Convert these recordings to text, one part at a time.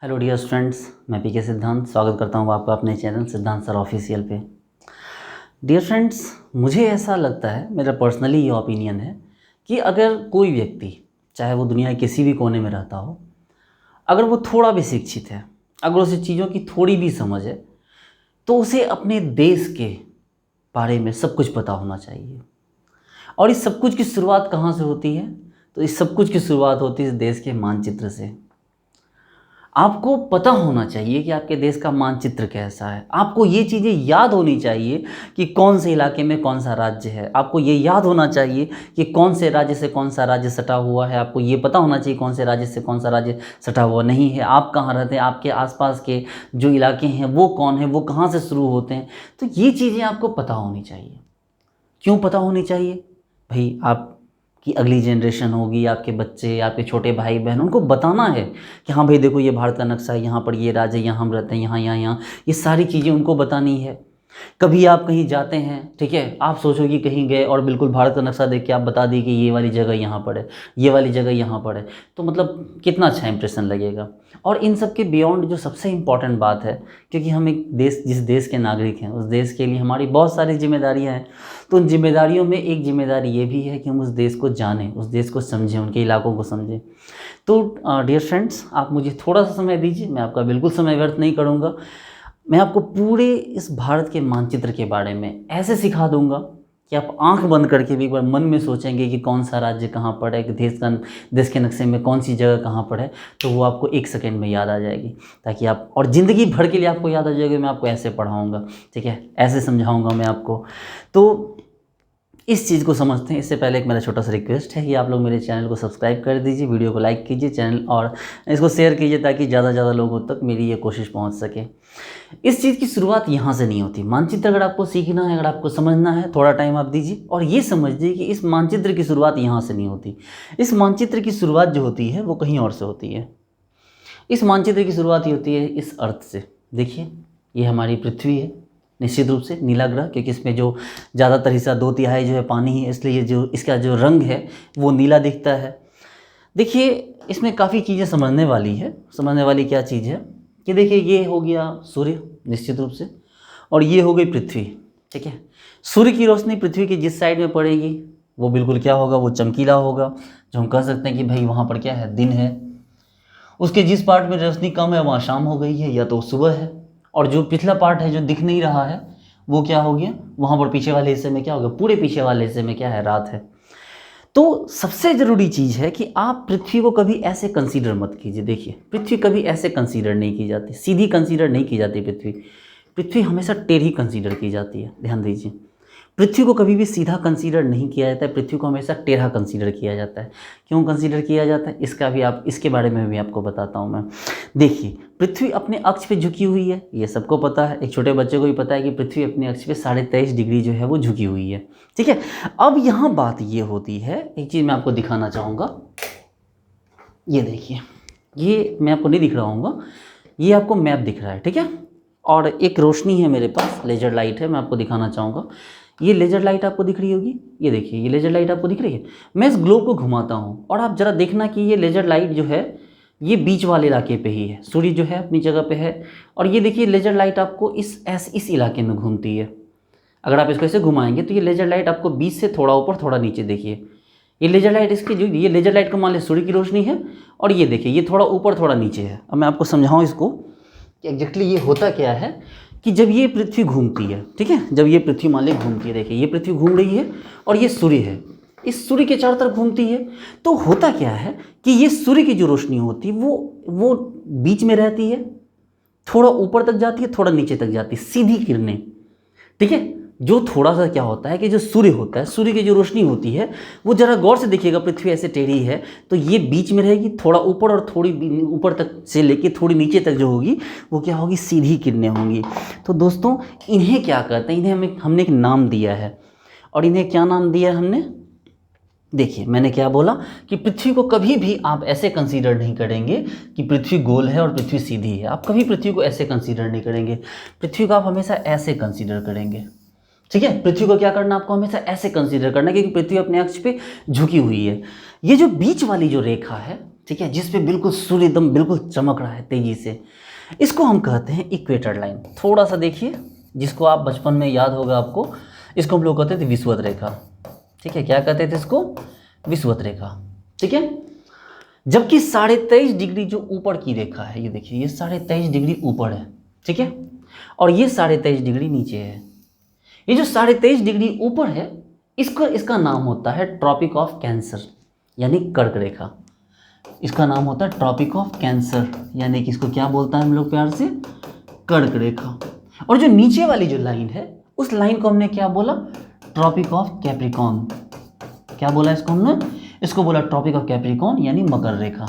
Hello dear students, मैं पीके सिद्धांत स्वागत करता हूँ आपका अपने चैनल सिद्धांत सर ऑफिशियल पे। डियर फ्रेंड्स, मुझे ऐसा लगता है, मेरा पर्सनली ये ओपिनियन है कि अगर कोई व्यक्ति, चाहे वो दुनिया के किसी भी कोने में रहता हो, अगर वो थोड़ा भी शिक्षित है, अगर उसे चीज़ों की थोड़ी भी समझ है, तो उसे अपने देश के बारे में सब कुछ पता होना चाहिए। और इस सब कुछ की शुरुआत कहाँ से होती है? तो इस सब कुछ की शुरुआत होती है इस देश के मानचित्र से। आपको पता होना चाहिए कि आपके देश का मानचित्र कैसा है। आपको ये चीज़ें याद होनी चाहिए कि कौन से इलाके में कौन सा राज्य है। आपको ये याद होना चाहिए कि कौन से राज्य से कौन सा राज्य सटा हुआ है। आपको ये पता होना चाहिए कौन से राज्य से कौन सा राज्य सटा हुआ नहीं है। आप कहाँ रहते हैं, आपके आसपास के जो इलाके हैं वो कौन है, वो कहाँ से शुरू होते हैं। तो ये चीज़ें आपको पता होनी चाहिए। क्यों पता होनी चाहिए भाई? आप कि अगली जनरेशन होगी, आपके बच्चे, आपके छोटे भाई बहन, उनको बताना है कि हाँ भाई देखो, ये भारत का नक्शा है, यहाँ पर ये राज्य, यहाँ हम रहते हैं, यहाँ यहाँ यहाँ, ये सारी चीज़ें उनको बतानी है। कभी आप कहीं जाते हैं, ठीक है, आप सोचो कि कहीं गए और बिल्कुल भारत का नक्शा देख के आप बता दिए कि ये वाली जगह यहाँ पर है, ये वाली जगह यहाँ पर है, तो मतलब कितना अच्छा इंप्रेशन लगेगा। और इन सब के बियॉन्ड जो सबसे इम्पॉर्टेंट बात है, क्योंकि हम एक देश, जिस देश के नागरिक हैं, उस देश के लिए हमारी बहुत सारी जिम्मेदारियाँ हैं। तो उन जिम्मेदारियों में एक जिम्मेदारी ये भी है कि हम उस देश को जानें, उस देश को समझें, उनके इलाकों को समझें। तो डियर फ्रेंड्स, आप मुझे थोड़ा सा समय दीजिए, मैं आपका बिल्कुल समय व्यर्थ नहीं करूँगा। मैं आपको पूरे इस भारत के मानचित्र के बारे में ऐसे सिखा दूंगा कि आप आंख बंद करके भी एक बार मन में सोचेंगे कि कौन सा राज्य कहाँ पर है, कि देश के नक्शे में कौन सी जगह कहाँ पर है, तो वो आपको एक सेकंड में याद आ जाएगी। ताकि आप, और ज़िंदगी भर के लिए आपको याद आ जाएगी। मैं आपको ऐसे पढ़ाऊँगा, ठीक है, ऐसे समझाऊँगा मैं आपको। तो इस चीज़ को समझते हैं। इससे पहले एक मेरा छोटा सा रिक्वेस्ट है कि आप लोग मेरे चैनल को सब्सक्राइब कर दीजिए, वीडियो को लाइक कीजिए चैनल, और इसको शेयर कीजिए ताकि ज़्यादा से ज़्यादा लोगों तक मेरी ये कोशिश पहुंच सके। इस चीज़ की शुरुआत यहाँ से नहीं होती। मानचित्र अगर आपको सीखना है, अगर आपको समझना है, थोड़ा टाइम आप दीजिए और ये समझिए कि इस मानचित्र की शुरुआत यहाँ से नहीं होती। इस मानचित्र की शुरुआत जो होती है वो कहीं और से होती है। इस मानचित्र की शुरुआत ही होती है इस अर्थ से। देखिए, ये हमारी पृथ्वी है, निश्चित रूप से नीला ग्रह, क्योंकि इसमें जो ज़्यादातर हिस्सा 2/3 जो है पानी है, इसलिए जो इसका जो रंग है वो नीला दिखता है। देखिए, इसमें काफ़ी चीज़ें समझने वाली है। समझने वाली क्या चीज़ है कि देखिए, ये हो गया सूर्य निश्चित रूप से, और ये हो गई पृथ्वी, ठीक है। सूर्य की रोशनी पृथ्वी की जिस साइड में पड़ेगी वो बिल्कुल क्या होगा, वो चमकीला होगा, जो हम कह सकते हैं कि भाई वहाँ पर क्या है, दिन है। उसके जिस पार्ट में रोशनी कम है वहाँ शाम हो गई है, या तो सुबह है। और जो पिछला पार्ट है जो दिख नहीं रहा है वो क्या हो गया, वहाँ पर पीछे वाले हिस्से में क्या हो गया, पूरे पीछे वाले हिस्से में क्या है, रात है। तो सबसे ज़रूरी चीज़ है कि आप पृथ्वी को कभी ऐसे कंसीडर मत कीजिए। देखिए, पृथ्वी कभी ऐसे कंसीडर नहीं की जाती, सीधी कंसीडर नहीं की जाती पृथ्वी। पृथ्वी हमेशा टेढ़ी कंसीडर की जाती है, ध्यान दीजिए। पृथ्वी को कभी भी सीधा कंसीडर नहीं किया जाता है, पृथ्वी को हमेशा टेढ़ा कंसीडर किया जाता है। क्यों कंसीडर किया जाता है, इसका भी इसके बारे में भी आपको बताता हूँ मैं। देखिए, पृथ्वी अपने अक्ष पे झुकी हुई है, ये सबको पता है। एक छोटे बच्चे को भी पता है कि पृथ्वी अपने अक्ष पे 23.5 डिग्री जो है वो झुकी हुई है, ठीक है। अब यहाँ बात ये होती है, एक चीज़ मैं आपको दिखाना चाहूँगा। ये देखिए, ये मैं आपको नहीं दिख रहा हूँ, ये आपको मैप दिख रहा है, ठीक है। और एक रोशनी है मेरे पास, लेजर लाइट है, मैं आपको दिखाना चाहूँगा। ये लेजर लाइट आपको दिख रही होगी, ये देखिए, ये लेजर लाइट आपको दिख रही है। मैं इस ग्लोब को घुमाता हूँ और आप ज़रा देखना कि ये लेजर लाइट जो है ये बीच वाले इलाके पे ही है। सूर्य जो है अपनी जगह पे है, और ये देखिए लेजर लाइट आपको इस इलाके में घूमती है। अगर आप इसको ऐसे घुमाएंगे तो ये लेजर लाइट आपको बीच से थोड़ा ऊपर थोड़ा नीचे, देखिए ये लेजर लाइट, इसकी जो ये लेजर लाइट को मान लीजिए सूर्य की रोशनी है, और ये देखिए ये थोड़ा ऊपर थोड़ा नीचे है। अब मैं आपको समझाऊँ इसको कि एग्जैक्टली ये होता क्या है। कि जब ये पृथ्वी घूमती है, ठीक है, जब ये पृथ्वी मान ली घूमती है, देखिए ये पृथ्वी घूम रही है और ये सूर्य है, इस सूर्य के चारों तरफ घूमती है। तो होता क्या है कि ये सूर्य की जो रोशनी होती है वो बीच में रहती है, थोड़ा ऊपर तक जाती है, थोड़ा नीचे तक जाती है, सीधी किरणें, ठीक है। जो थोड़ा सा क्या होता है कि जो सूर्य होता है, सूर्य की जो रोशनी होती है वो जरा गौर से देखिएगा, पृथ्वी ऐसे टेढ़ी है तो ये बीच में रहेगी, थोड़ा ऊपर और थोड़ी ऊपर तक से लेके थोड़ी नीचे तक जो होगी वो क्या होगी, सीधी किरणें होंगी। तो दोस्तों, इन्हें क्या कहते हैं, इन्हें हमने एक नाम दिया है। और इन्हें क्या नाम दिया है हमने, देखिए मैंने क्या बोला कि पृथ्वी को कभी भी आप ऐसे कंसीडर नहीं करेंगे कि पृथ्वी गोल है और पृथ्वी सीधी है। आप कभी पृथ्वी को ऐसे कंसीडर नहीं करेंगे, पृथ्वी को आप हमेशा ऐसे कंसीडर करेंगे, ठीक है। पृथ्वी को क्या करना, आपको हमेशा ऐसे कंसीडर करना, क्योंकि पृथ्वी अपने अक्ष पे झुकी हुई है। ये जो बीच वाली जो रेखा है, ठीक है, जिस पे बिल्कुल सूर्य एकदम बिल्कुल चमक रहा है तेजी से, इसको हम कहते हैं इक्वेटर लाइन। थोड़ा सा देखिए, जिसको आप बचपन में याद होगा आपको, इसको हम लोग कहते थे विषुवत रेखा। ठीक है, क्या कहते थे इसको? विषुवत रेखा। ठीक है, जबकि 23.5 डिग्री जो ऊपर की रेखा है, ये देखिए, ये 23.5 डिग्री ऊपर है। ठीक है, और ये 23.5 डिग्री नीचे है। ये जो 23.5 डिग्री ऊपर है, इसका नाम होता है ट्रॉपिक ऑफ कैंसर, यानी कर्क रेखा। इसका नाम होता है ट्रॉपिक ऑफ कैंसर, यानी कि इसको क्या बोलता है हम लोग प्यार से? कर्क रेखा। और जो नीचे वाली जो लाइन है, उस लाइन को हमने क्या बोला? Tropic of Capricorn. क्या बोला इसको हमने? इसको बोला ट्रॉपिक ऑफ कैप्रिकॉर्न, यानी मकर रेखा।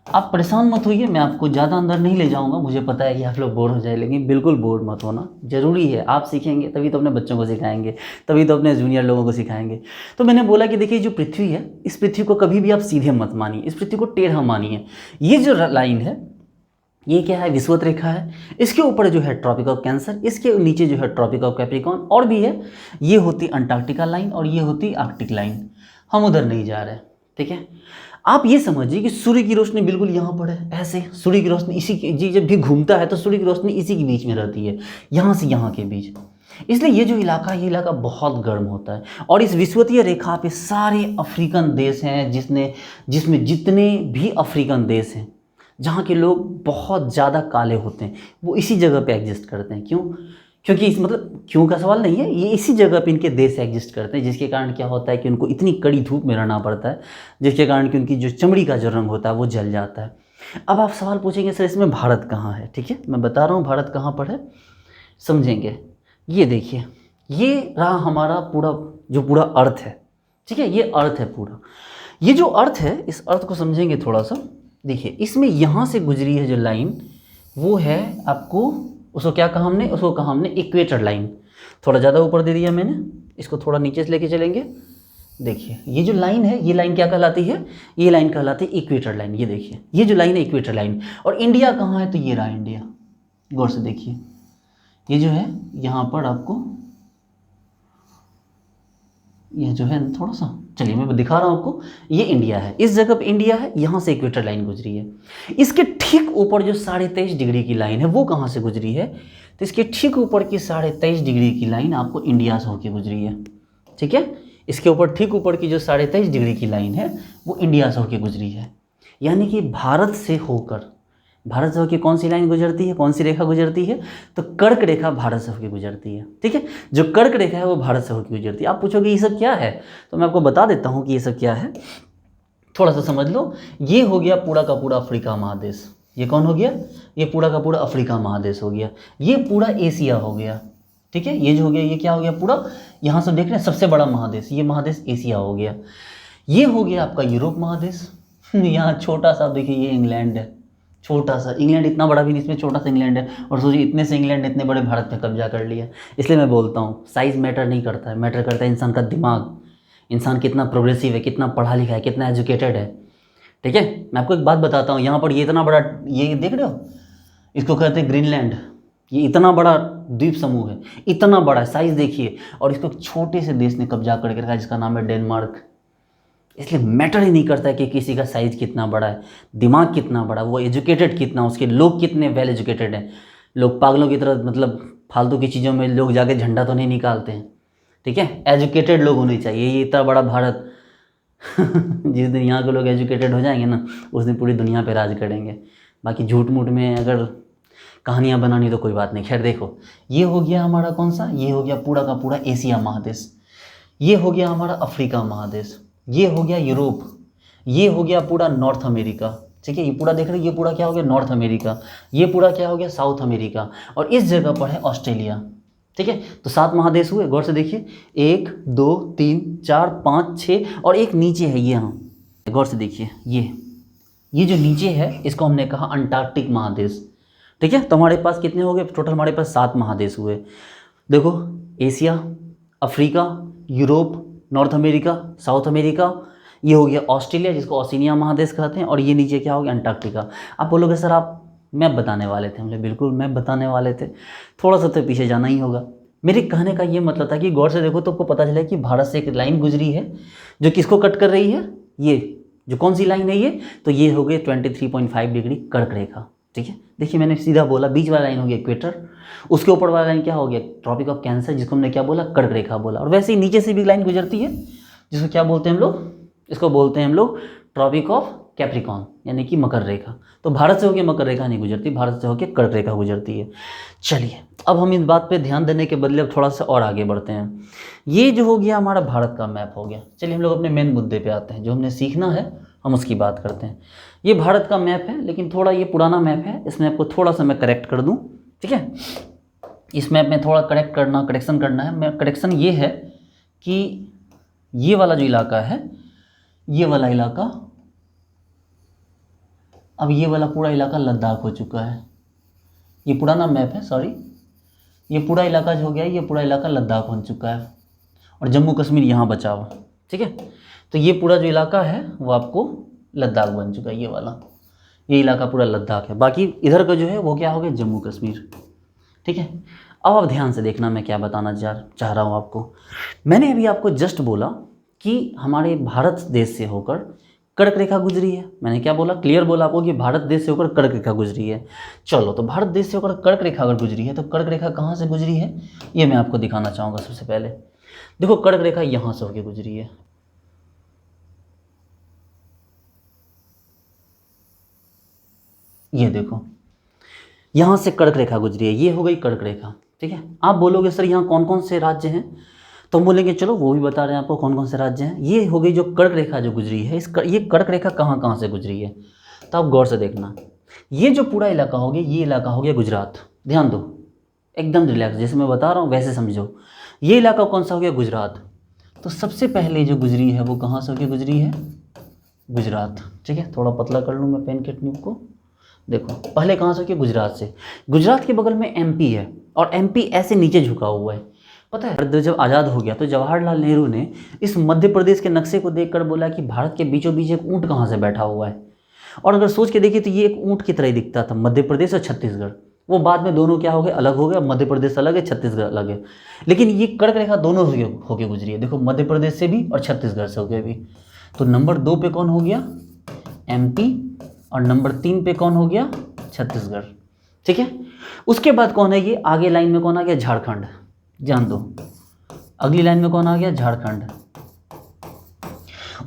आप परेशान मत होइए, मैं आपको ज़्यादा अंदर नहीं ले जाऊंगा। मुझे पता है कि आप लोग बोर हो जाए, लेकिन बिल्कुल बोर मत होना, ज़रूरी है। आप सीखेंगे तभी तो अपने बच्चों को सिखाएंगे, तभी तो अपने जूनियर लोगों को सिखाएंगे। तो मैंने बोला कि देखिए, जो पृथ्वी है, इस पृथ्वी को कभी भी आप सीधे मत मानिए, इस पृथ्वी को टेढ़ा मानिए। ये जो लाइन है, ये क्या है? विषुवत रेखा है। इसके ऊपर जो है ट्रॉपिक ऑफ कैंसर, इसके नीचे जो है ट्रॉपिक ऑफ कैप्रिकॉर्न, और भी है। ये होती अंटार्कटिका लाइन और ये होती आर्कटिक लाइन। हम उधर नहीं जा रहे। ठीक है, आप ये समझिए कि सूर्य की रोशनी बिल्कुल यहाँ पर है, ऐसे सूर्य की रोशनी इसी के जी, जब भी घूमता है तो सूर्य की रोशनी इसी के बीच में रहती है, यहाँ से यहाँ के बीच। इसलिए ये जो इलाका है, ये इलाका बहुत गर्म होता है। और इस विषुवतीय रेखा पे सारे अफ्रीकन देश हैं, जिसमें जितने भी अफ्रीकन देश हैं, जहाँ के लोग बहुत ज़्यादा काले होते हैं, वो इसी जगह पे एग्जिस्ट करते हैं। क्यों? क्योंकि इस मतलब क्यों का सवाल नहीं है, ये इसी जगह पे इनके देश एग्जिस्ट करते हैं, जिसके कारण क्या होता है कि उनको इतनी कड़ी धूप में रहना पड़ता है, जिसके कारण कि उनकी जो चमड़ी का जो रंग होता है वो जल जाता है। अब आप सवाल पूछेंगे, सर इसमें भारत कहाँ है? ठीक है, मैं बता रहा हूँ भारत कहाँ पर है, समझेंगे। ये देखिए, ये रहा हमारा पूरा अर्थ है। ठीक है, ये अर्थ है पूरा। ये जो अर्थ है, इस अर्थ को समझेंगे थोड़ा सा। देखिए, इसमें यहाँ से गुजरी है जो लाइन, वो है आपको, उसको क्या कहा हमने? उसको कहा हमने इक्वेटर लाइन। थोड़ा ज़्यादा ऊपर दे दिया मैंने, इसको थोड़ा नीचे से लेके चलेंगे। देखिए, ये जो लाइन है, ये लाइन क्या कहलाती है? ये लाइन कहलाती है इक्वेटर लाइन। ये देखिए, ये जो लाइन है इक्वेटर लाइन। और इंडिया कहाँ है? तो ये रहा इंडिया। गौर से देखिए, ये जो है यहाँ पर आपको, ये जो है थोड़ा सा, चलिए मैं दिखा रहा हूँ आपको, ये इंडिया है, इस जगह पे इंडिया है, यहाँ से इक्वेटर लाइन गुजरी है। इसके ठीक ऊपर जो 23.5 डिग्री की लाइन है, वो कहाँ से गुजरी है? तो इसके ठीक ऊपर की 23.5 डिग्री की लाइन आपको इंडिया से होकर गुजरी है। ठीक है, इसके ऊपर ठीक ऊपर की जो 23.5 डिग्री की लाइन है, वो इंडिया से होकर गुजरी है। यानी कि भारत से होकर कौन सी लाइन गुजरती है, कौन सी रेखा गुजरती है? तो कर्क रेखा भारत से होकर गुजरती है। ठीक है, जो कर्क रेखा है वो भारत से होकर गुजरती है। आप पूछोगे ये सब क्या है, तो मैं आपको बता देता हूँ कि ये सब क्या है, थोड़ा सा समझ लो। ये हो गया पूरा का पूरा अफ्रीका महादेश। ये कौन हो गया? ये पूरा का पूरा अफ्रीका महादेश हो गया। ये पूरा एशिया हो गया। ठीक है, ये जो हो गया, ये क्या हो गया? पूरा यहाँ से देख रहे हैं, सबसे बड़ा महादेश, ये महादेश एशिया हो गया। ये हो गया आपका यूरोप महादेश। यहाँ छोटा सा देखिए, ये इंग्लैंड है, छोटा सा इंग्लैंड, इतना बड़ा भी नहीं, इसमें छोटा सा इंग्लैंड है। और सोचिए, इतने से इंग्लैंड ने इतने बड़े भारत पे कब्जा कर लिया। इसलिए मैं बोलता हूँ, साइज़ मैटर नहीं करता है, मैटर करता है इंसान का दिमाग, इंसान कितना प्रोग्रेसिव है, कितना पढ़ा लिखा है, कितना एजुकेटेड है। ठीक है, मैं आपको एक बात बताता हूँ, यहाँ पर ये इतना बड़ा, ये देख रहे हो, इसको कहते हैं ग्रीनलैंड। ये इतना बड़ा द्वीप समूह है, इतना बड़ा साइज़ देखिए, और इसको छोटे से देश ने कब्जा करके रखा है, जिसका नाम है डेनमार्क। इसलिए मैटर ही नहीं करता है कि किसी का साइज़ कितना बड़ा है, दिमाग कितना बड़ा, वो एजुकेटेड कितना, उसके लोग कितने वेल एजुकेटेड हैं। लोग पागलों की तरह मतलब फालतू की चीज़ों में लोग जाके झंडा तो नहीं निकालते हैं। ठीक है, एजुकेटेड लोग होने चाहिए। ये इतना बड़ा भारत जिस दिन यहाँ के लोग एजुकेटेड हो जाएंगे ना, उस दिन पूरी दुनिया पे राज करेंगे। बाकी झूठ मूठ में अगर कहानियाँ बनानी तो कोई बात नहीं। खैर देखो, ये हो गया हमारा कौन सा, ये हो गया पूरा का पूरा एशिया महादेश, ये हो गया हमारा अफ्रीका महादेश, ये हो गया यूरोप, ये हो गया पूरा नॉर्थ अमेरिका। ठीक है, ये पूरा देख रहे हैं, ये पूरा क्या हो गया? North America. ये पूरा क्या हो गया? South America. और इस जगह पर है ऑस्ट्रेलिया। ठीक है, तो 7 महादेश हुए। गौर से देखिए, 1 2 3 4 5 6, और एक नीचे है ये यहाँ। गौर से देखिए, ये जो नीचे है, इसको हमने कहा अंटार्कटिक महादेश। ठीक है, तो हमारे पास कितने हो गए टोटल? हमारे पास 7 महादेश हुए। देखो, Asia, Africa, Europe, north America, south America, ये हो गया ऑस्ट्रेलिया, जिसको ओशिनिया महादेश कहते हैं, और ये नीचे क्या हो गया? अंटार्कटिका। आप बोलोगे सर आप मैप बताने वाले थे। हमने बिल्कुल मैप बताने वाले थे, थोड़ा सा तो पीछे जाना ही होगा। मेरे कहने का ये मतलब था कि गौर से देखो तो आपको पता चला कि भारत से एक लाइन गुजरी है जो किसको कट कर रही है? ये जो कौन सी लाइन है ये, तो ये हो गई 23.5 डिग्री कर्क रेखा। ठीक है, देखिए मैंने सीधा बोला, बीच वाला लाइन हो गया इक्वेटर, उसके ऊपर वाला लाइन क्या हो गया, ट्रॉपिक ऑफ कैंसर, जिसको हमने क्या बोला, कर्क रेखा बोला। और वैसे ही नीचे से भी लाइन गुजरती है, जिसको क्या बोलते हैं हम लोग, इसको बोलते हैं हम लोग ट्रॉपिक ऑफ कैप्रिकॉन, यानी कि मकर रेखा। तो भारत से होकर मकर रेखा नहीं गुजरती, भारत से होकर कर्क रेखा गुजरती है। चलिए अब हम इस बात पे ध्यान देने के बदले अब थोड़ा सा और आगे बढ़ते हैं। ये जो हो गया हमारा भारत का मैप हो गया। चलिए हम लोग अपने मेन मुद्दे पे आते हैं, जो हमने सीखना है हम उसकी बात करते हैं। ये भारत का मैप है, लेकिन थोड़ा ये पुराना मैप है, इस मैप को थोड़ा सा मैं करेक्ट कर दूँ। ठीक है, इस मैप में थोड़ा करेक्शन करना है। मैं करेक्शन ये है कि ये वाला जो इलाका है, ये वाला इलाका, अब ये वाला पूरा इलाका लद्दाख हो चुका है। ये पुराना मैप है, सॉरी, ये पूरा इलाका जो हो गया, ये पूरा इलाका लद्दाख हो चुका है और जम्मू कश्मीर यहाँ बचा हुआ। ठीक है, तो ये पूरा जो इलाका है वो आपको लद्दाख बन चुका है, ये वाला, ये इलाका पूरा लद्दाख है। बाकी इधर का जो है वो क्या हो गया, जम्मू कश्मीर। ठीक है, अब आप ध्यान से देखना मैं क्या बताना चाह रहा हूँ आपको। मैंने अभी आपको जस्ट बोला कि हमारे भारत देश से होकर कर्क रेखा गुजरी है। मैंने क्या बोला, क्लियर बोला आपको कि भारत देश से होकर कर्क रेखा गुजरी है। चलो, तो भारत देश से होकर कर्क रेखा अगर गुजरी है तो कर्क रेखा कहाँ से गुजरी है, ये मैं आपको दिखाना चाहूँगा। सबसे पहले देखो, कर्क रेखा यहाँ से होकर गुजरी है, ये देखो, यहाँ से कर्क रेखा गुजरी है, ये हो गई कर्क रेखा। ठीक है, आप बोलोगे सर यहाँ कौन कौन से राज्य हैं, तो हम बोलेंगे चलो वो भी बता रहे हैं आपको कौन कौन से राज्य हैं। ये हो गई जो कर्क रेखा जो गुजरी है, ये कर्क रेखा कहाँ कहाँ से गुजरी है, तो आप गौर से देखना। ये जो पूरा इलाका हो गया, ये इलाका हो गया गुजरात। ध्यान दो, एकदम रिलैक्स, जैसे मैं बता रहा हूँ वैसे समझो। ये इलाका कौन सा हो गया, गुजरात। तो सबसे पहले जो गुजरी है वो कहाँ से होकर गुजरी है, गुजरात। ठीक है, थोड़ा पतला कर लूँ मैं पेन के टिप को। देखो, पहले कहाँ से होकर, गुजरात से। गुजरात के बगल में एमपी है, और एमपी ऐसे नीचे झुका हुआ है। पता है, जब आज़ाद हो गया तो जवाहरलाल नेहरू ने इस मध्य प्रदेश के नक्शे को देखकर बोला कि भारत के बीचों बीच एक ऊँट कहाँ से बैठा हुआ है। और अगर सोच के देखिए तो ये एक ऊँट की तरह ही दिखता था, मध्य प्रदेश और छत्तीसगढ़। वो बाद में दोनों क्या हो गए, अलग हो गए, मध्य प्रदेश अलग है, छत्तीसगढ़ अलग है। लेकिन ये कर्क रेखा दोनों होके गुजरी है। देखो, मध्य प्रदेश से भी और छत्तीसगढ़ से होके भी। तो नंबर 2 पे कौन हो गया, एमपी, और नंबर 3 पे कौन हो गया, छत्तीसगढ़। ठीक है, उसके बाद कौन है, ये आगे लाइन में कौन आ गया, झारखंड। ध्यान दो, अगली लाइन में कौन आ गया, झारखंड।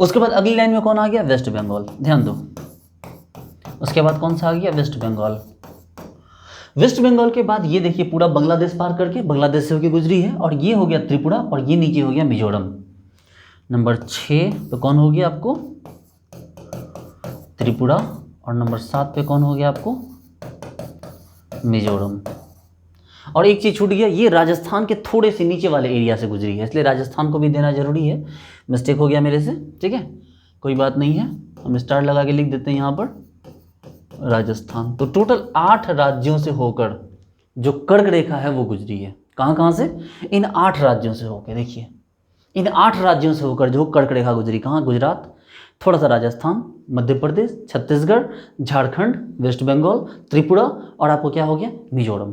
उसके बाद अगली लाइन में कौन आ गया, वेस्ट बंगाल। ध्यान दो, उसके बाद कौन सा आ गया, वेस्ट बंगाल। वेस्ट बंगाल के बाद ये देखिए पूरा बांग्लादेश पार करके बांग्लादेश से होकर गुजरी है, और ये हो गया त्रिपुरा, और ये नीचे हो गया मिजोरम। नंबर 6 पे कौन हो गया आपको, त्रिपुरा, और नंबर 7 पे कौन हो गया आपको, मिजोरम। और एक चीज़ छूट गया, ये राजस्थान के थोड़े से नीचे वाले एरिया से गुजरी है, इसलिए राजस्थान को भी देना जरूरी है। मिस्टेक हो गया मेरे से, ठीक है, कोई बात नहीं है, हम स्टार लगा के लिख देते हैं यहाँ पर राजस्थान। तो टोटल 8 राज्यों से होकर जो कर्क रेखा है वो गुजरी है। कहाँ कहाँ से, इन 8 राज्यों से होकर। देखिए, इन 8 राज्यों से होकर जो कर्क रेखा गुजरी, कहाँ, गुजरात, थोड़ा सा राजस्थान, मध्य प्रदेश, छत्तीसगढ़, झारखंड, वेस्ट बंगाल, त्रिपुरा, और आपको क्या हो गया, मिजोरम।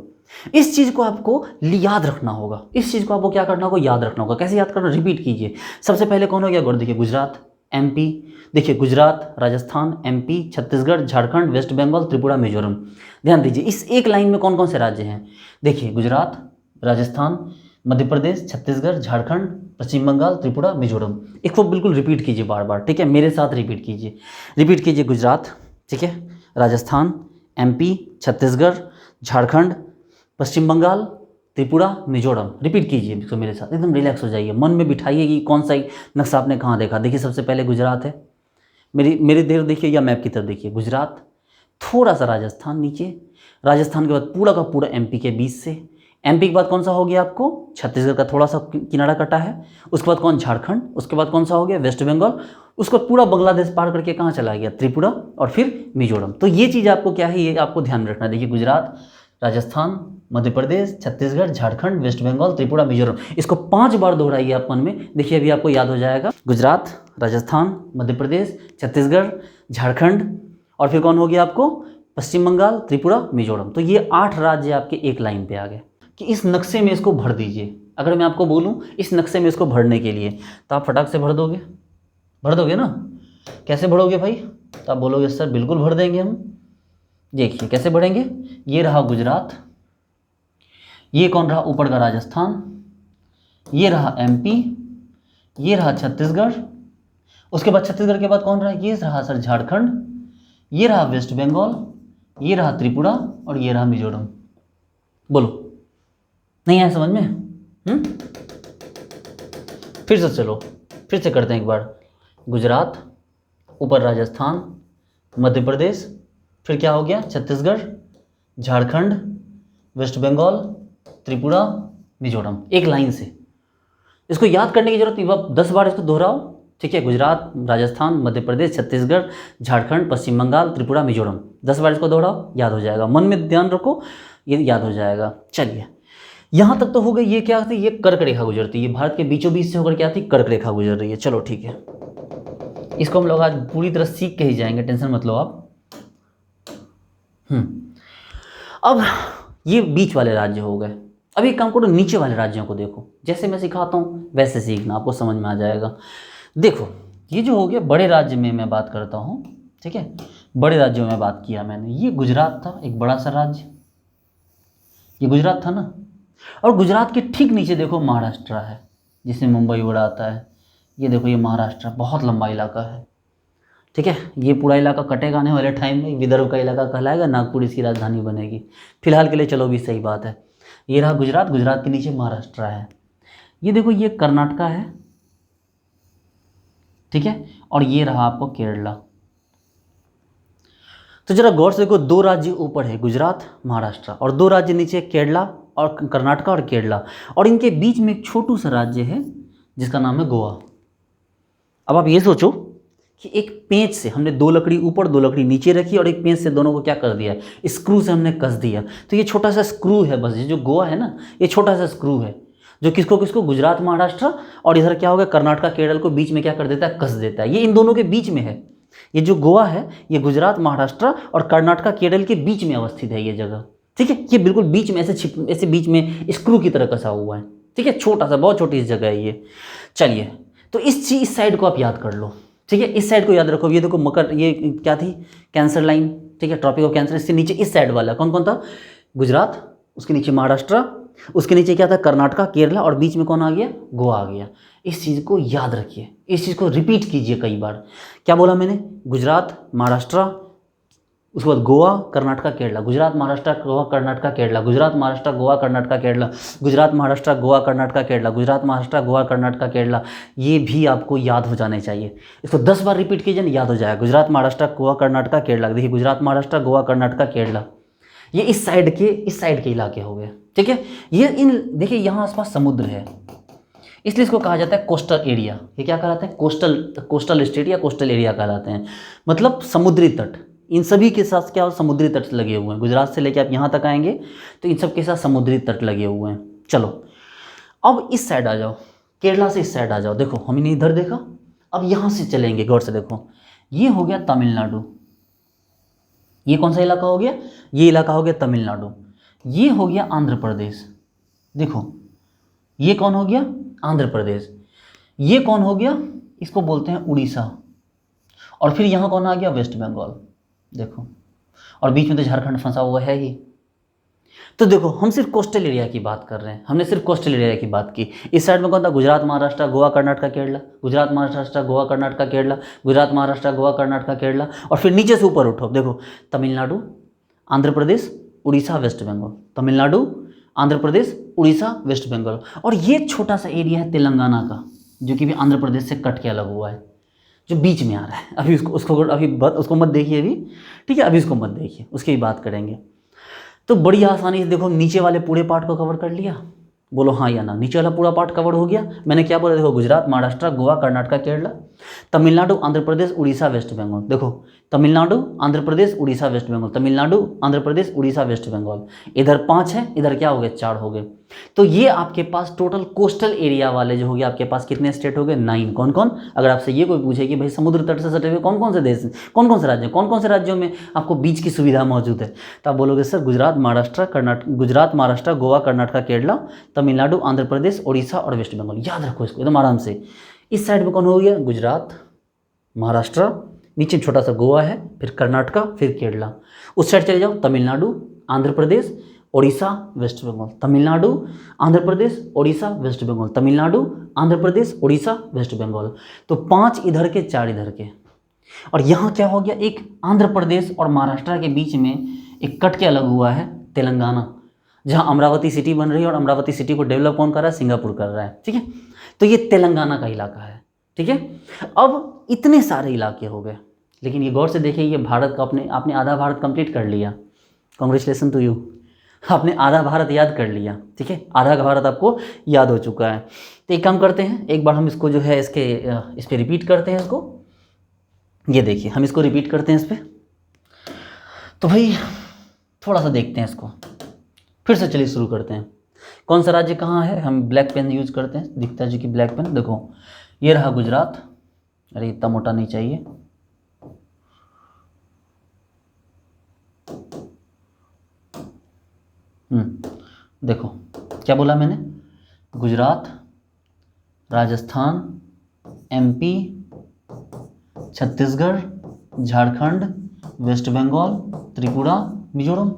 इस चीज़ को आपको याद रखना होगा, इस चीज़ को आपको क्या करना होगा, याद रखना होगा। कैसे याद करना, रिपीट कीजिए। सबसे पहले कौन हो गया, देखिए गुजरात, एमपी, देखिए गुजरात, राजस्थान, एमपी, छत्तीसगढ़, झारखंड, वेस्ट बंगाल, त्रिपुरा, मिजोरम। ध्यान दीजिए, इस एक लाइन में कौन कौन से राज्य हैं, देखिए गुजरात, राजस्थान, मध्य प्रदेश, छत्तीसगढ़, झारखंड, पश्चिम बंगाल, त्रिपुरा, मिजोरम। इसको बिल्कुल रिपीट कीजिए बार बार, ठीक है, मेरे साथ रिपीट कीजिए। गुजरात, ठीक है, राजस्थान, एमपी, छत्तीसगढ़, झारखंड, पश्चिम बंगाल, त्रिपुरा, मिजोरम। रिपीट कीजिए इसको मेरे साथ, एकदम रिलैक्स हो जाइए, मन में बिठाइए कि कौन सा नक्शा आपने कहाँ देखा। देखिए, सबसे पहले गुजरात है, मेरी देर देखिए, या मैप की तरफ देखिए, गुजरात, थोड़ा सा राजस्थान नीचे, राजस्थान के बाद पूरा का पूरा एमपी के बीच से, एमपी के बाद कौन सा हो गया आपको, छत्तीसगढ़ का थोड़ा सा किनारा कटा है, उसके बाद कौन, झारखंड, उसके बाद कौन सा हो गया, वेस्ट बंगाल, उसको पूरा बांग्लादेश पार करके कहाँ चला गया, त्रिपुरा, और फिर मिजोरम। तो ये चीज़ आपको क्या है, ये आपको ध्यान में रखना है। देखिए, गुजरात, राजस्थान, मध्य प्रदेश, छत्तीसगढ़, झारखंड, वेस्ट बंगाल, त्रिपुरा, मिजोरम। इसको 5 बार दोहराइए आप मन में, देखिए अभी आपको याद हो जाएगा। गुजरात, राजस्थान, मध्य प्रदेश, छत्तीसगढ़, झारखंड, और फिर कौन हो गया आपको, पश्चिम बंगाल, त्रिपुरा, मिजोरम। तो ये 8 राज्य आपके एक लाइन पे आ गए कि इस नक्शे में इसको भर दीजिए। अगर मैं आपको बोलूँ इस नक्शे में इसको भरने के लिए, तो आप फटाक से भर दोगे ना। कैसे भरोगे भाई? तो आप बोलोगे सर बिल्कुल भर देंगे हम। देखिए कैसे भरेंगे, ये रहा गुजरात, ये कौन रहा ऊपर का राजस्थान, ये रहा एमपी, ये रहा छत्तीसगढ़, उसके बाद छत्तीसगढ़ के बाद कौन रहा, ये रहा सर झारखंड, ये रहा वेस्ट बंगाल, ये रहा त्रिपुरा और ये रहा मिजोरम। बोलो नहीं आया समझ में? फिर से चलो, फिर से करते हैं एक बार। गुजरात, ऊपर राजस्थान, मध्य प्रदेश, फिर क्या हो गया छत्तीसगढ़, झारखंड, वेस्ट बंगाल, त्रिपुरा, मिजोरम, एक लाइन से। इसको याद करने की जरूरत नहीं, आप 10 बार इसको दोहराओ, ठीक है। गुजरात, राजस्थान, मध्य प्रदेश, छत्तीसगढ़, झारखंड, पश्चिम बंगाल, त्रिपुरा, मिजोरम, 10 बार इसको दोहराओ, याद हो जाएगा। मन में ध्यान रखो, ये याद हो जाएगा। चलिए यहाँ तक तो हो गई। ये क्या थी, ये कर्क रेखा गुजरती है, भारत के बीचों बीच से होकर क्या थी, कर्क रेखा गुजर रही है। चलो ठीक है, इसको हम लोग आज पूरी तरह सीख के ही जाएंगे, टेंशन मत लो आप। अब ये बीच वाले राज्य हो गए। अब एक काम करो, नीचे वाले राज्यों को देखो, जैसे मैं सिखाता हूँ वैसे सीखना, आपको समझ में आ जाएगा। देखो ये जो हो गया बड़े राज्य में मैं बात करता हूँ, ठीक है। बड़े राज्यों में बात किया मैंने, ये गुजरात था, एक बड़ा सा राज्य, ये गुजरात था ना। और गुजरात के ठीक नीचे देखो महाराष्ट्र है, जिसमें मुंबई बड़ा आता है। ये देखो ये महाराष्ट्र बहुत लंबा इलाका है, ठीक है। ये पूरा इलाका कटेगा आने वाले टाइम में, विदर्भ का इलाका कहलाएगा, नागपुर इसकी राजधानी बनेगी। फिलहाल के लिए चलो भी सही बात है। ये रहा गुजरात, गुजरात के नीचे महाराष्ट्र है। ये देखो ये कर्नाटका है, ठीक है। और ये रहा आपको केरला। तो जरा गौर से देखो, 2 राज्य ऊपर है गुजरात, महाराष्ट्र, और 2 राज्य नीचे केरला और कर्नाटका और केरला, और इनके बीच में एक छोटू सा राज्य है जिसका नाम है गोवा। अब आप ये सोचो कि एक पेंच से हमने 2 लकड़ी ऊपर 2 लकड़ी नीचे रखी, और एक पेंच से दोनों को क्या कर दिया, स्क्रू से हमने कस दिया। तो ये छोटा सा स्क्रू है बस, ये जो गोवा है ना, ये छोटा सा स्क्रू है जो किसको किसको, गुजरात महाराष्ट्र और इधर क्या होगा कर्नाटका केरल को बीच में क्या कर देता है, कस देता है। ये इन दोनों के बीच में है। ये जो गोवा है ये गुजरात महाराष्ट्र और कर्नाटका केरल के बीच में अवस्थित है ये जगह, ठीक है। ये बिल्कुल बीच में ऐसे बीच में स्क्रू की तरह कसा हुआ है, ठीक है। छोटा सा, बहुत छोटी सी जगह है ये। चलिए तो इस साइड को आप याद कर लो, ठीक है। इस साइड को याद रखो। ये देखो मकर, ये क्या थी, कैंसर लाइन, ठीक है, ट्रॉपिक ऑफ कैंसर। इससे नीचे इस साइड वाला कौन कौन था, गुजरात, उसके नीचे महाराष्ट्र, उसके नीचे क्या था, कर्नाटका केरला, और बीच में कौन आ गया, गोवा आ गया। इस चीज़ को याद रखिए, इस चीज़ को रिपीट कीजिए कई बार। क्या बोला मैंने, गुजरात महाराष्ट्र, उसके बाद गोवा कर्नाटका केरला, गुजरात महाराष्ट्र गोवा कर्नाटका केरला, गुजरात महाराष्ट्र गोवा कर्नाटका केरला, गुजरात महाराष्ट्र गोवा कर्नाटका केरला, गुजरात महाराष्ट्र गोवा कर्नाटका केरला। ये भी आपको याद हो जाने चाहिए। इसको 10 बार रिपीट कीजिए ना, याद हो जाएगा। गुजरात महाराष्ट्र गोवा कर्नाटका केरला, देखिए गुजरात महाराष्ट्र गोवा कर्नाटका केरला। ये इस साइड के इलाके हो गए, ठीक है। ये इन देखिए यहाँ आसपास समुद्र है, इसलिए इसको कहा जाता है कोस्टल एरिया। ये क्या कहलाते हैं, कोस्टल स्टेट या कोस्टल एरिया कहलाते हैं, मतलब समुद्री तट। इन सभी के साथ क्या समुद्री तट लगे हुए हैं। गुजरात से लेके आप यहाँ तक आएंगे तो इन सब के साथ समुद्री तट लगे हुए हैं। चलो अब इस साइड आ जाओ, केरला से इस साइड आ जाओ। देखो हमने इधर देखा, अब यहाँ से चलेंगे, गौर से देखो। ये हो गया तमिलनाडु, ये कौन सा इलाका हो गया, ये इलाका हो गया तमिलनाडु। ये हो गया आंध्र प्रदेश, देखो ये कौन हो गया, आंध्र प्रदेश। ये कौन हो गया, इसको बोलते हैं उड़ीसा। और फिर यहाँ कौन आ गया, वेस्ट बंगाल, देखो। और बीच में तो झारखंड फंसा हुआ है ही। तो देखो हम सिर्फ कोस्टल एरिया की बात कर रहे हैं, हमने सिर्फ कोस्टल एरिया की बात की। इस साइड में कौन था, गुजरात महाराष्ट्र गोवा कर्नाटका केरला, गुजरात महाराष्ट्र गोवा कर्नाटका केरला, गुजरात महाराष्ट्र गोवा कर्नाटका केरला। और फिर नीचे से ऊपर उठो, देखो तमिलनाडु, आंध्र प्रदेश, उड़ीसा, वेस्ट बंगाल। तमिलनाडु, आंध्र प्रदेश, उड़ीसा, वेस्ट बंगाल। और ये छोटा सा एरिया है तेलंगाना का, जो कि भी आंध्र प्रदेश से कट के अलग हुआ है, जो बीच में आ रहा है। अभी उसको मत देखिए अभी, ठीक है, अभी उसको मत देखिए, उसकी भी बात करेंगे। तो बड़ी आसानी से देखो नीचे वाले पूरे पार्ट को कवर कर लिया, बोलो हाँ या ना। नीचे वाला पूरा पार्ट कवर हो गया। मैंने क्या बोला, देखो गुजरात महाराष्ट्र गोवा कर्नाटका केरला, तमिलनाडु आंध्र प्रदेश उड़ीसा वेस्ट बंगाल। देखो तमिलनाडु आंध्र प्रदेश उड़ीसा वेस्ट बंगाल, तमिलनाडु आंध्र प्रदेश उड़ीसा वेस्ट बंगाल। इधर 5 है, इधर क्या हो गए, 4 हो गए। तो ये आपके पास टोटल कोस्टल एरिया वाले जो हो गए आपके पास कितने स्टेट हो गए, 9। कौन कौन, अगर आपसे ये कोई पूछे कि भाई समुद्र तट से सटे हुए कौन कौन से देश, कौन कौन से राज्य, कौन कौन से राज्यों में आपको बीच की सुविधा मौजूद है, तो आप बोलोगे सर गुजरात महाराष्ट्र गोवा कर्नाटका केरला, तमिलनाडु आंध्र प्रदेश उड़ीसा और वेस्ट बंगाल। याद रखो इसको एकदम आराम से। इस साइड में कौन हो गया, गुजरात महाराष्ट्र, नीचे छोटा सा गोवा है, फिर कर्नाटका, फिर केरला। उस साइड चले जाओ, Tamil Nadu, Andhra Pradesh, Odisha, waste Bengal. Tamil Nadu, Andhra Pradesh, Odisha, waste Bengal. Tamil Nadu, Andhra Pradesh, Odisha, waste Bengal. तो 5 इधर के, 4 इधर के। और यहाँ क्या हो गया, एक आंध्र प्रदेश और महाराष्ट्र के बीच में एक कट के अलग हुआ है तेलंगाना, जहाँ अमरावती सिटी बन रही है। और अमरावती सिटी को डेवलप कौन कर रहा है, सिंगापुर कर रहा है। ठीक है, तो ये तेलंगाना का इलाका है। ठीक है, अब इतने सारे इलाके हो गए, लेकिन ये गौर से देखिए, ये भारत का आपने आधा भारत कंप्लीट कर लिया। कांग्रेचुलेसन टू यू, आपने आधा भारत याद कर लिया। ठीक है, आधा का भारत आपको याद हो चुका है। तो एक काम करते हैं, एक बार हम इसको जो है इस पर रिपीट करते हैं इसको। ये देखिए, हम इसको रिपीट करते हैं इस पर। तो भाई थोड़ा सा देखते हैं इसको, फिर से चलिए शुरू करते हैं। कौन सा राज्य कहाँ है, हम ब्लैक पेन यूज करते हैं, दिखता है जो कि ब्लैक पेन। देखो ये रहा गुजरात। अरे इतना मोटा नहीं चाहिए। देखो क्या बोला मैंने, गुजरात, राजस्थान, एमपी, छत्तीसगढ़, झारखंड, वेस्ट बंगाल, त्रिपुरा, मिजोरम।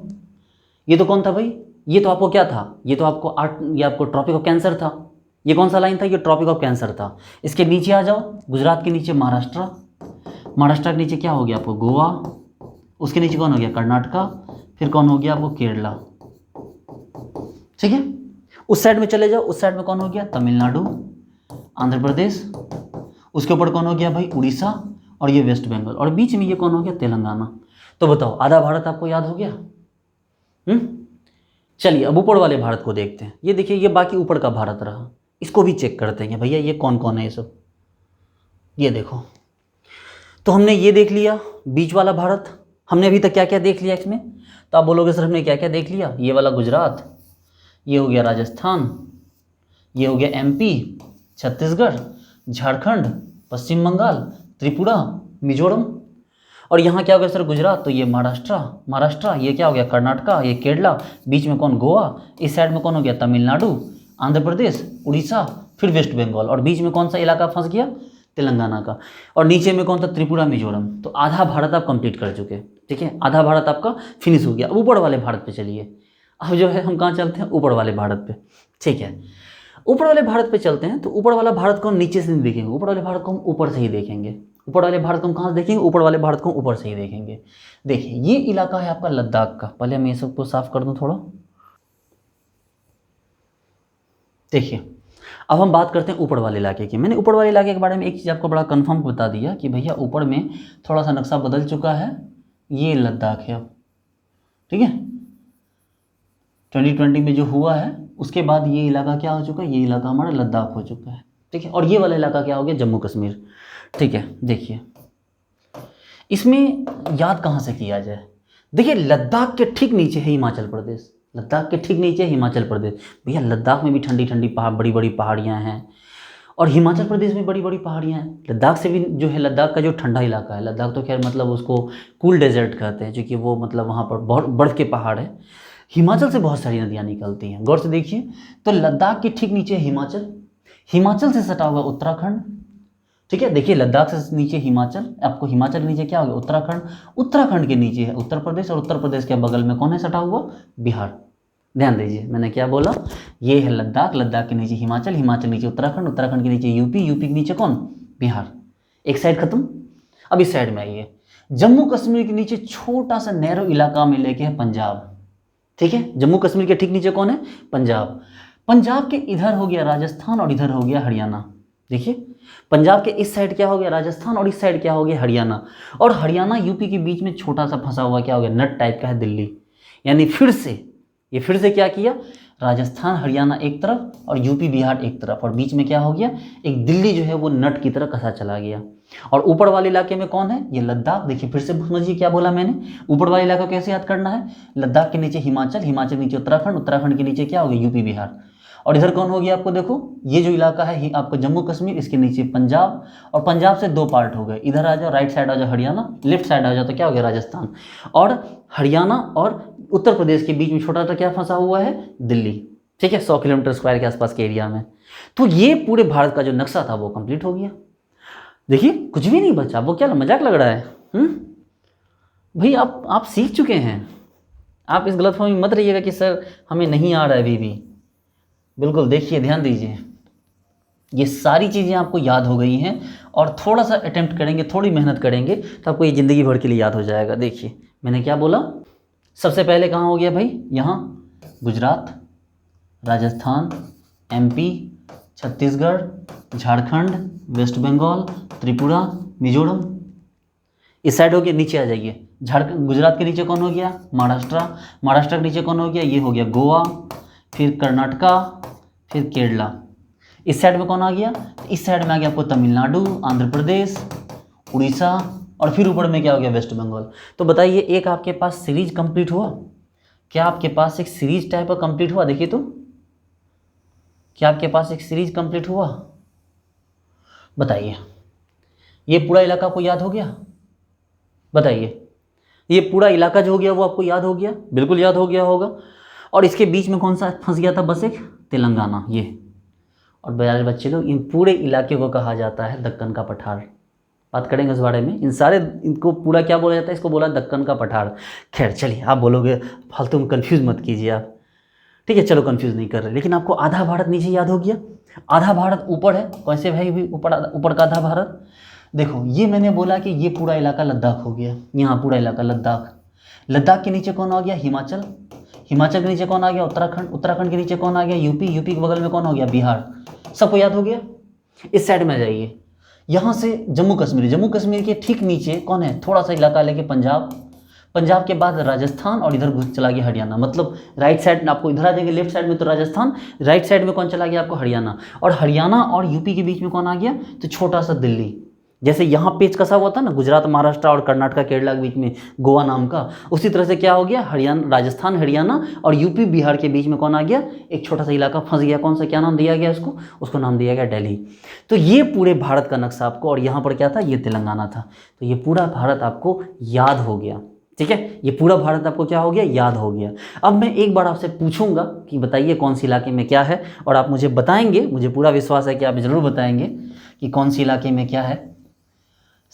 ये तो कौन था भाई, ये तो आपको क्या था, ये तो आपको ये आपको ट्रॉपिक ऑफ कैंसर था। ये कौन सा लाइन था, ये ट्रॉपिक ऑफ कैंसर था। इसके नीचे आ जाओ, गुजरात के नीचे महाराष्ट्र, महाराष्ट्र के नीचे क्या हो गया आपको, गोवा। उसके नीचे कौन हो गया, कर्नाटका। फिर कौन हो गया आपको, केरला। ठीक है, उस साइड में चले जाओ, उस साइड में कौन हो गया, तमिलनाडु, आंध्र प्रदेश। उसके ऊपर कौन हो गया भाई, उड़ीसा। और ये वेस्ट बंगाल, और बीच में ये कौन हो गया, तेलंगाना। तो बताओ आधा भारत आपको याद हो गया। चलिए अब ऊपर वाले भारत को देखते हैं। ये देखिए, ये बाकी ऊपर का भारत रहा, इसको भी चेक करते हैं भैया ये कौन कौन है ये सब। ये देखो, तो हमने ये देख लिया बीच वाला भारत। हमने अभी तक क्या क्या देख लिया इसमें, तो आप बोलोगे सर हमने क्या क्या देख लिया। ये वाला गुजरात, ये हो गया राजस्थान, ये हो गया एमपी, छत्तीसगढ़, झारखंड, पश्चिम बंगाल, त्रिपुरा, मिजोरम। और यहाँ क्या हो गया सर, गुजरात, तो ये महाराष्ट्र, ये क्या हो गया, कर्नाटका, ये केरला, बीच में कौन, गोवा। इस साइड में कौन हो गया, तमिलनाडु, आंध्र प्रदेश, उड़ीसा, फिर वेस्ट बंगाल। और बीच में कौन सा इलाका फंस गया, तेलंगाना का। और नीचे में कौन था, त्रिपुरा, मिजोरम। तो आधा भारत आप कंप्लीट कर चुके। ठीक है, आधा भारत आपका फिनिश हो गया। अब ऊपर वाले भारत पे चलिए। अब जो है हम कहाँ चलते हैं, ऊपर वाले भारत पे। ठीक है, ऊपर वाले भारत पे चलते हैं। तो ऊपर वाला भारत को हम नीचे से नहीं देखेंगे, ऊपर वाले भारत को हम ऊपर से ही देखेंगे। ऊपर वाले भारत को हम कहाँ से देखेंगे, ऊपर वाले भारत को ऊपर से ही देखेंगे। देखिए ये इलाका है आपका लद्दाख का। पहले मैं ये सबको साफ कर दूं थोड़ा। देखिए अब हम बात करते हैं ऊपर वाले इलाके की। मैंने ऊपर वाले इलाके के बारे में एक चीज़ आपको बड़ा कंफर्म बता दिया कि भैया ऊपर में थोड़ा सा नक्शा बदल चुका है, ये लद्दाख है अब। ठीक है, 2020 में जो हुआ है उसके बाद ये इलाका क्या हो चुका है, ये इलाका हमारा लद्दाख हो चुका है। ठीक है, और ये वाला इलाका क्या हो गया, जम्मू कश्मीर। ठीक है, देखिए इसमें याद कहाँ से किया जाए। देखिए लद्दाख के ठीक नीचे है हिमाचल प्रदेश, लद्दाख के ठीक नीचे है हिमाचल प्रदेश। भैया लद्दाख में भी ठंडी ठंडी पहाड़, बड़ी बड़ी पहाड़ियाँ हैं, और हिमाचल प्रदेश में बड़ी बड़ी पहाड़ियाँ हैं। लद्दाख से भी जो है, लद्दाख का जो ठंडा इलाका है, लद्दाख तो खैर मतलब उसको कूल डेजर्ट कहते हैं, क्योंकि वो मतलब वहाँ पर बर्फ़ के पहाड़ है। हिमाचल से बहुत सारी नदियाँ निकलती हैं, गौर से देखिए। तो लद्दाख के ठीक नीचे हिमाचल, हिमाचल से सटा हुआ उत्तराखंड। ठीक है, देखिए लद्दाख से नीचे हिमाचल, आपको हिमाचल के नीचे क्या हो गया, उत्तराखंड। उत्तराखंड के नीचे है उत्तर प्रदेश, और उत्तर प्रदेश के बगल में कौन है सटा हुआ, बिहार। ध्यान दीजिए मैंने क्या बोला, ये है लद्दाख, लद्दाख के नीचे हिमाचल, हिमाचल नीचे उत्तराखंड, उत्तराखंड के नीचे यूपी, यूपी के नीचे कौन, बिहार। एक साइड खत्म। अब इस साइड में आइए, जम्मू कश्मीर के नीचे छोटा सा नैरो इलाका में लेके है पंजाब। ठीक है, जम्मू कश्मीर के ठीक नीचे कौन है, पंजाब। पंजाब के इधर हो गया राजस्थान, और इधर हो गया हरियाणा। देखिए पंजाब के इस साइड क्या हो गया राजस्थान, और इस साइड क्या हो गया हरियाणा। और हरियाणा यूपी के बीच में छोटा सा फंसा हुआ क्या हो गया, नट टाइप का है, दिल्ली। यानी फिर से क्या किया, राजस्थान हरियाणा एक तरफ और यूपी बिहार एक तरफ, और बीच में क्या हो गया, एक दिल्ली जो है वो नट की तरह कसा चला गया। और ऊपर वाले इलाके में कौन है, ये लद्दाख। देखिए फिर से समझिए क्या बोला मैंने, ऊपर वाले इलाका कैसे याद करना है, लद्दाख के नीचे हिमाचल, हिमाचल के नीचे उत्तराखंड, उत्तराखंड के नीचे क्या हो गया, यूपी बिहार। और इधर कौन हो गया आपको, देखो ये जो इलाका है आपको जम्मू कश्मीर, इसके नीचे पंजाब, और पंजाब से दो पार्ट हो गए, इधर आ जाओ राइट साइड आ जाओ हरियाणा, लेफ्ट साइड आ जाओ तो क्या हो गया राजस्थान। और हरियाणा और उत्तर प्रदेश के बीच में छोटा सा क्या फंसा हुआ है, दिल्ली। ठीक है, 100 किलोमीटर स्क्वायर के आसपास के एरिया में। तो ये पूरे भारत का जो नक्शा था वो कंप्लीट हो गया। देखिए कुछ भी नहीं बचा, वो क्या मजाक लग रहा है? भाई आप सीख चुके हैं, आप इस गलतफहमी में मत रहिएगा कि सर हमें नहीं आ रहा है अभी भी। बिल्कुल देखिए, ध्यान दीजिए, ये सारी चीज़ें आपको याद हो गई हैं और थोड़ा सा अटेम्प्ट करेंगे, थोड़ी मेहनत करेंगे तो आपको ये ज़िंदगी भर के लिए याद हो जाएगा। देखिए मैंने क्या बोला, सबसे पहले कहाँ हो गया भाई? यहाँ गुजरात, राजस्थान, एमपी, छत्तीसगढ़, झारखंड, वेस्ट बंगाल, त्रिपुरा, मिजोरम। इस साइड हो गया, नीचे आ जाइए। झारखंड, गुजरात के नीचे कौन हो गया? महाराष्ट्र, महाराष्ट्र के नीचे कौन हो गया? ये हो गया गोवा, फिर कर्नाटका, फिर केरला। इस साइड में कौन आ गया? इस साइड में आ गया आपको तमिलनाडु, आंध्र प्रदेश, उड़ीसा, और फिर ऊपर में क्या हो गया? वेस्ट बंगाल। तो बताइए, एक आपके पास सीरीज कंप्लीट हुआ? क्या आपके पास एक सीरीज टाइप का कंप्लीट हुआ? देखिए तो, क्या आपके पास एक सीरीज कंप्लीट हुआ? बताइए, ये पूरा इलाका आपको याद हो गया? बताइए, ये पूरा इलाका जो हो गया वो आपको याद हो गया? बिल्कुल याद हो गया होगा। और इसके बीच में कौन सा फंस गया था? बस एक तेलंगाना, ये। और प्यारे बच्चे लोग, इन पूरे इलाके को कहा जाता है दक्कन का पठार। बात करेंगे इस बारे में। इन सारे, इनको पूरा क्या बोला जाता है? इसको बोला दक्कन का पठार। खैर चलिए, आप बोलोगे फालतू में कंफ्यूज मत कीजिए आप, ठीक है, चलो कंफ्यूज नहीं कर रहे। लेकिन आपको आधा भारत नीचे याद हो गया, आधा भारत ऊपर है। कैसे भाई भी ऊपर, ऊपर का आधा भारत? देखो, ये मैंने बोला कि ये पूरा इलाका लद्दाख हो गया, यहाँ पूरा इलाका लद्दाख। लद्दाख के नीचे कौन आ गया? हिमाचल, हिमाचल के नीचे कौन आ गया? उत्तराखंड, उत्तराखंड के नीचे कौन आ गया? यूपी, यूपी के बगल में कौन हो गया? बिहार। सबको याद हो गया? इस साइड में जाइए, यहाँ से जम्मू कश्मीर, जम्मू कश्मीर के ठीक नीचे कौन है? थोड़ा सा इलाका लेके पंजाब, पंजाब के बाद राजस्थान, और इधर घुस चला गया हरियाणा। मतलब राइट साइड में आपको इधर आ जाएंगे, लेफ्ट साइड में तो राजस्थान, राइट साइड में कौन चला गया आपको? हरियाणा। और हरियाणा और यूपी के बीच में कौन आ गया? तो छोटा सा दिल्ली। जैसे यहाँ पेच कसा हुआ था ना गुजरात, महाराष्ट्र और कर्नाटका, केरला के बीच में गोवा नाम का, उसी तरह से क्या हो गया? हरियाणा, राजस्थान, हरियाणा और यूपी, बिहार के बीच में कौन आ गया? एक छोटा सा इलाका फंस गया। कौन सा, क्या नाम दिया गया उसको? उसको नाम दिया गया दिल्ली। तो ये पूरे भारत का नक्शा आपको, और यहाँ पर क्या था? ये तेलंगाना था। तो ये पूरा भारत आपको याद हो गया, ठीक है, ये पूरा भारत आपको क्या हो गया? याद हो गया। अब मैं एक बार आपसे पूछूंगा कि बताइए कौन सी इलाके में क्या है, और आप मुझे बताएंगे। मुझे पूरा विश्वास है कि आप ज़रूर बताएंगे कि कौन सी इलाके में क्या है।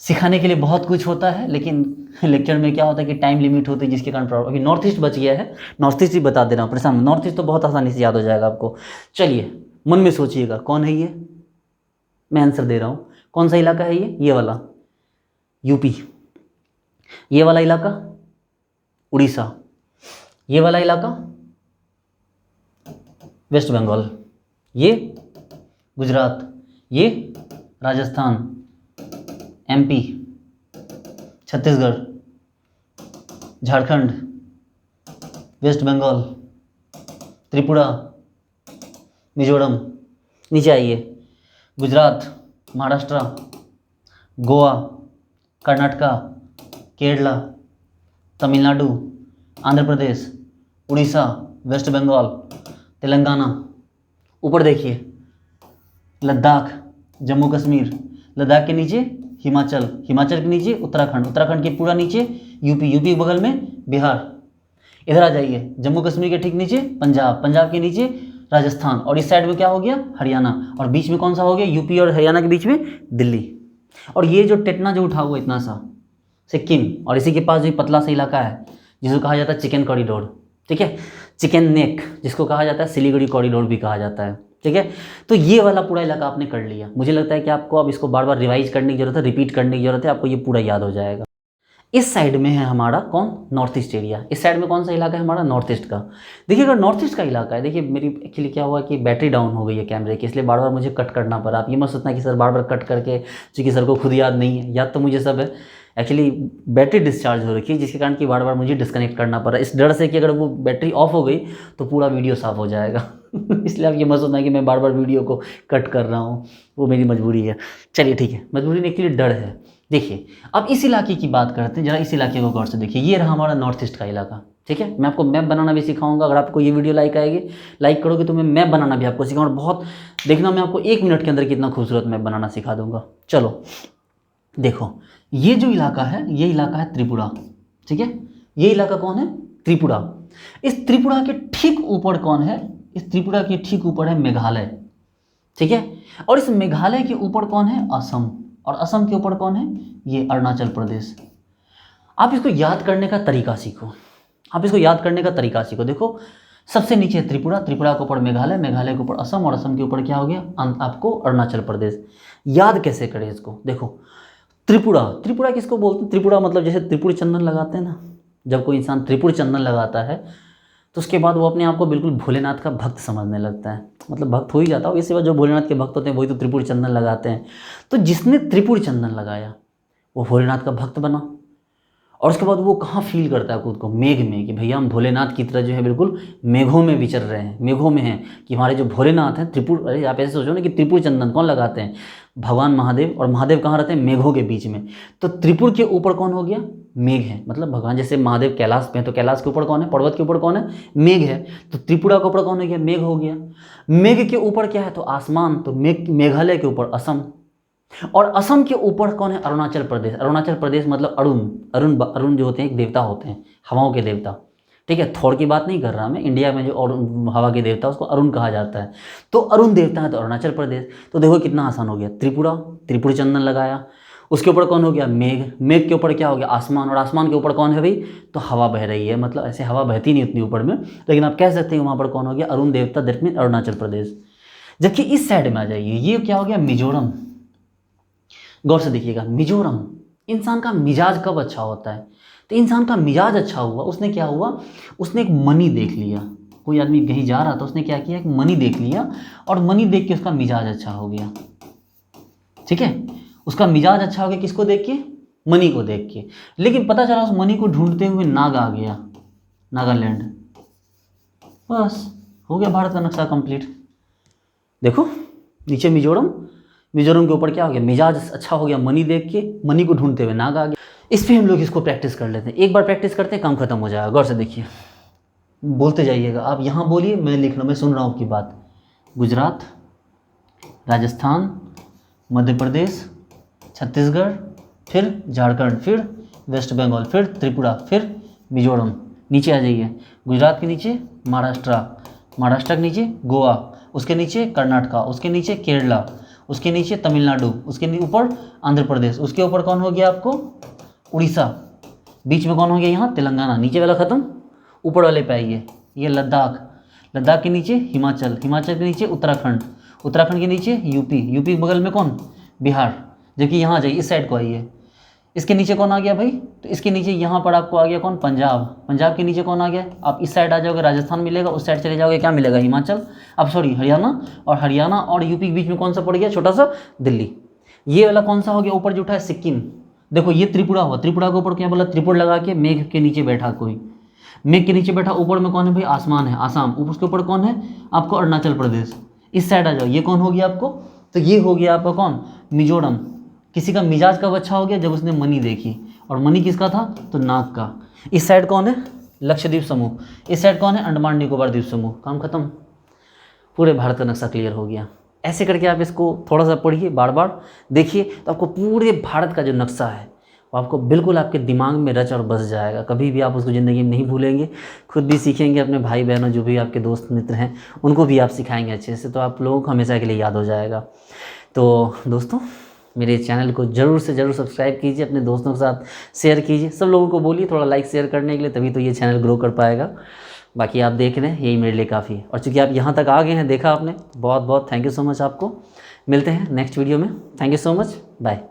सिखाने के लिए बहुत कुछ होता है, लेकिन लेक्चर में क्या होता है कि टाइम लिमिट होती है, जिसके कारण प्रॉब्लम। अभी नॉर्थ ईस्ट बच गया है, नॉर्थ ईस्ट ही बता दे रहा हूँ, परेशान। नॉर्थ ईस्ट तो बहुत आसानी से याद हो जाएगा आपको। चलिए मन में सोचिएगा, कौन है ये? मैं आंसर दे रहा हूँ। कौन सा इलाका है ये वाला? यूपी। ये वाला इलाका उड़ीसा। ये वाला इलाका वेस्ट बंगाल। ये गुजरात। ये राजस्थान, एमपी, छत्तीसगढ़, झारखंड, वेस्ट बंगाल, त्रिपुरा, मिजोरम। नीचे आइए, गुजरात, महाराष्ट्र, गोवा, कर्नाटका, केरला, तमिलनाडु, आंध्र प्रदेश, उड़ीसा, वेस्ट बंगाल, तेलंगाना। ऊपर देखिए, लद्दाख, जम्मू कश्मीर, लद्दाख के नीचे हिमाचल, हिमाचल के नीचे उत्तराखंड, उत्तराखंड के पूरा नीचे यूपी, यूपी के बगल में बिहार। इधर आ जाइए, जम्मू कश्मीर के ठीक नीचे पंजाब, पंजाब के नीचे राजस्थान, और इस साइड में क्या हो गया? हरियाणा। और बीच में कौन सा हो गया? यूपी और हरियाणा के बीच में दिल्ली। और ये जो टेटना जो उठा हुआ इतना सा, सिक्किम। और इसी के पास जो पतला सा इलाका है जिसको कहा जाता है चिकन कॉरिडोर, ठीक है, चिकन नेक जिसको कहा जाता है, सिलीगुड़ी कॉरिडोर भी कहा जाता है, ठीक है। तो ये वाला पूरा इलाका आपने कर लिया। मुझे लगता है कि आपको अब इसको बार बार रिवाइज करने की जरूरत है, रिपीट करने की जरूरत है, आपको ये पूरा याद हो जाएगा। इस साइड में है हमारा कौन? North east area. इस साइड में कौन सा इलाका है हमारा? नॉर्थ ईस्ट का। देखिए अगर नॉर्थ ईस्ट का इलाका है, देखिए मेरी एक्चुअली क्या हुआ कि बैटरी डाउन हो गई है कैमरे की, इसलिए बार बार मुझे कट करना पड़ा। आप ये मत सोचना कि सर बार बार कट करके, चूँकि सर को खुद याद नहीं है, याद तो मुझे सब है, एक्चुअली बैटरी डिस्चार्ज हो रखी है, जिसके कारण कि बार बार मुझे डिस्कनेक्ट करना पड़ा, इस डर से कि अगर वो बैटरी ऑफ हो गई तो पूरा वीडियो साफ़ हो जाएगा। इसलिए आप ये मत सोचना कि मैं बार बार वीडियो को कट कर रहा हूँ, वो मेरी मजबूरी है। चलिए ठीक है, मजबूरी नहीं, एक्चुअली डर है। देखिए अब इस इलाके की बात करते हैं, जरा इस इलाके को गौर से देखिए। ये रहा हमारा नॉर्थ ईस्ट का इलाका, ठीक है। मैं आपको मैप बनाना भी सिखाऊंगा। अगर आपको ये वीडियो लाइक आएगी, लाइक करोगे तो मैं मैप बनाना भी आपको सिखाऊंगा। बहुत देखना, मैं आपको 1 मिनट के अंदर कितना खूबसूरत मैप बनाना सिखा दूंगा। चलो देखो, ये जो इलाका है, ये इलाका है त्रिपुरा, ठीक है। ये इलाका कौन है? त्रिपुरा। इस त्रिपुरा के ठीक ऊपर कौन है? इस त्रिपुरा के ठीक ऊपर है मेघालय, ठीक है। और इस मेघालय के ऊपर कौन है? असम। और असम के ऊपर कौन है, ये अरुणाचल प्रदेश। आप इसको याद करने का तरीका सीखो, आप इसको याद करने का तरीका सीखो। देखो सबसे नीचे त्रिपुरा, त्रिपुरा के ऊपर मेघालय, मेघालय के ऊपर असम और असम के ऊपर क्या हो गया आपको अरुणाचल प्रदेश। याद कैसे करें इसको, देखो त्रिपुरा, त्रिपुरा किसको बोलते हैं, त्रिपुरा मतलब जैसे त्रिपुर चंदन लगाते हैं ना, जब कोई इंसान त्रिपुर चंदन लगाता है तो उसके बाद वो अपने आप को बिल्कुल भोलेनाथ का भक्त समझने लगता है, मतलब भक्त हो ही जाता हो। इसके बाद जो भोलेनाथ के भक्त होते हैं वही तो त्रिपुर चंदन लगाते हैं। तो जिसने त्रिपुर चंदन लगाया वो भोलेनाथ का भक्त बना, और उसके बाद वो कहाँ फील करता है खुद को, मेघ में, कि भैया हम भोलेनाथ की तरह जो है बिल्कुल मेघों में विचर रहे हैं, मेघों में हैं कि हमारे जो भोलेनाथ हैं त्रिपुर। अरे आप ऐसे सोचो ना कि त्रिपुर चंदन कौन लगाते हैं, भगवान महादेव, और महादेव कहाँ रहते हैं, मेघों के बीच में। तो त्रिपुर के ऊपर कौन हो गया, मेघ है, मतलब भगवान जैसे महादेव कैलाश पे हैं तो कैलाश के ऊपर कौन है, पर्वत के ऊपर कौन है, मेघ है। तो त्रिपुरा के ऊपर कौन हो गया, मेघ हो गया। मेघ के ऊपर क्या है, तो आसमान, तो मेघालय के ऊपर असम, और असम के ऊपर कौन है, अरुणाचल प्रदेश। अरुणाचल प्रदेश मतलब अरुण, अरुण जो होते हैं एक देवता होते हैं, हवाओं के देवता, ठीक है। थोर की बात नहीं कर रहा मैं, इंडिया में जो और हवा के देवता उसको अरुण कहा जाता है। तो अरुण देवता है तो अरुणाचल प्रदेश। तो देखो कितना आसान हो गया, त्रिपुरा, त्रिपुर चंदन लगाया, उसके ऊपर कौन हो गया, मेघ, मेघ के ऊपर क्या हो गया, आसमान, और आसमान के ऊपर कौन है भाई, तो हवा बह रही है। मतलब ऐसे हवा बहती नहीं उतनी ऊपर में, लेकिन आप कह सकते हैं वहाँ पर कौन हो गया, अरुण देवता, दैट मीन अरुणाचल प्रदेश। जबकि इस साइड में आ जाइए, ये क्या हो गया, मिजोरम। गौर से देखिएगा, मिजोरम। इंसान का मिजाज कब अच्छा होता है, तो इंसान का मिजाज अच्छा हुआ, उसने क्या हुआ, उसने एक मनी देख लिया, कोई आदमी कहीं जा रहा था, उसने क्या किया, एक मनी देख लिया, और मनी देख के उसका मिजाज अच्छा हो गया, ठीक है। उसका मिजाज अच्छा हो गया किसको देख के, मनी को देख के। लेकिन पता चला उस मनी को ढूंढते हुए नाग आ गया, नागालैंड, बस हो गया भारत का नक्शा कंप्लीट। देखो नीचे मिजोरम, मिजोरम के ऊपर क्या हो गया, मिजाज अच्छा हो गया, मनी देख के, मनी को ढूंढते हुए नाग आ गया। इस पे हम लोग इसको प्रैक्टिस कर लेते हैं, एक बार प्रैक्टिस करते हैं काम खत्म हो जाएगा। गौर से देखिए, बोलते जाइएगा, आप यहाँ बोलिए, मैं लिख रहा हूँ, मैं सुन रहा हूँ आपकी बात। गुजरात, राजस्थान, मध्य प्रदेश, छत्तीसगढ़, फिर झारखंड, फिर वेस्ट बंगाल, फिर त्रिपुरा, फिर मिजोरम। नीचे आ जाइए, गुजरात के नीचे महाराष्ट्र, महाराष्ट्र के नीचे गोवा, उसके नीचे कर्नाटका, उसके नीचे केरला, उसके नीचे तमिलनाडु, उसके ऊपर आंध्र प्रदेश, उसके ऊपर कौन हो गया आपको, उड़ीसा, बीच में कौन हो गया यहाँ तेलंगाना, नीचे वाला खत्म, ऊपर वाले पे आइए, ये लद्दाख, लद्दाख के नीचे हिमाचल, हिमाचल के नीचे उत्तराखंड, उत्तराखंड के नीचे यूपी, यूपी के बगल में कौन, बिहार। जबकि यहाँ जाइए, इस साइड को आइए, इसके नीचे कौन आ गया भाई, तो इसके नीचे यहाँ पर आपको आ गया कौन, पंजाब, पंजाब के नीचे कौन आ गया, आप इस साइड आ जाओगे राजस्थान मिलेगा, उस साइड चले जाओगे क्या मिलेगा, हिमाचल, अब सॉरी हरियाणा, और हरियाणा और यूपी के बीच में कौन सा पड़ गया, छोटा सा दिल्ली। ये वाला कौन सा हो गया, ऊपर जो उठा है सिक्किम। देखो ये त्रिपुरा हुआ, त्रिपुरा के ऊपर क्या बोला, त्रिपुर लगा के मेघ के नीचे बैठा, कोई मेघ के नीचे बैठा, ऊपर में कौन है भाई, आसमान है, आसाम, ऊपर उसके ऊपर कौन है आपको, अरुणाचल प्रदेश। इस साइड आ जाओ, ये कौन हो गया आपको, तो ये हो गया आपका कौन, मिजोरम। किसी का मिजाज कब अच्छा हो गया, जब उसने मनी देखी, और मनी किसका था, तो नाग का। इस साइड कौन है, लक्षद्वीप समूह, इस साइड कौन है, अंडमान निकोबार द्वीप समूह। काम खत्म, पूरे भारत का नक्शा क्लियर हो गया। ऐसे करके आप इसको थोड़ा सा पढ़िए, बार बार देखिए, तो आपको पूरे भारत का जो नक्शा है वो आपको बिल्कुल आपके दिमाग में रच और बस जाएगा। कभी भी आप उसको ज़िंदगी में नहीं भूलेंगे, खुद भी सीखेंगे, अपने भाई बहनों जो भी आपके दोस्त मित्र हैं उनको भी आप सिखाएंगे अच्छे से, तो आप लोगों को हमेशा के लिए याद हो जाएगा। तो दोस्तों मेरे चैनल को ज़रूर से ज़रूर सब्सक्राइब कीजिए, अपने दोस्तों के साथ शेयर कीजिए, सब लोगों को बोलिए थोड़ा लाइक शेयर करने के लिए, तभी तो ये चैनल ग्रो कर पाएगा। बाकी आप देख रहे हैं, यही मेरे लिए काफ़ी है। और चूँकि आप यहाँ तक आ गए हैं, देखा आपने, बहुत बहुत थैंक यू सो मच आपको। मिलते हैं नेक्स्ट वीडियो में, thank you so much, bye.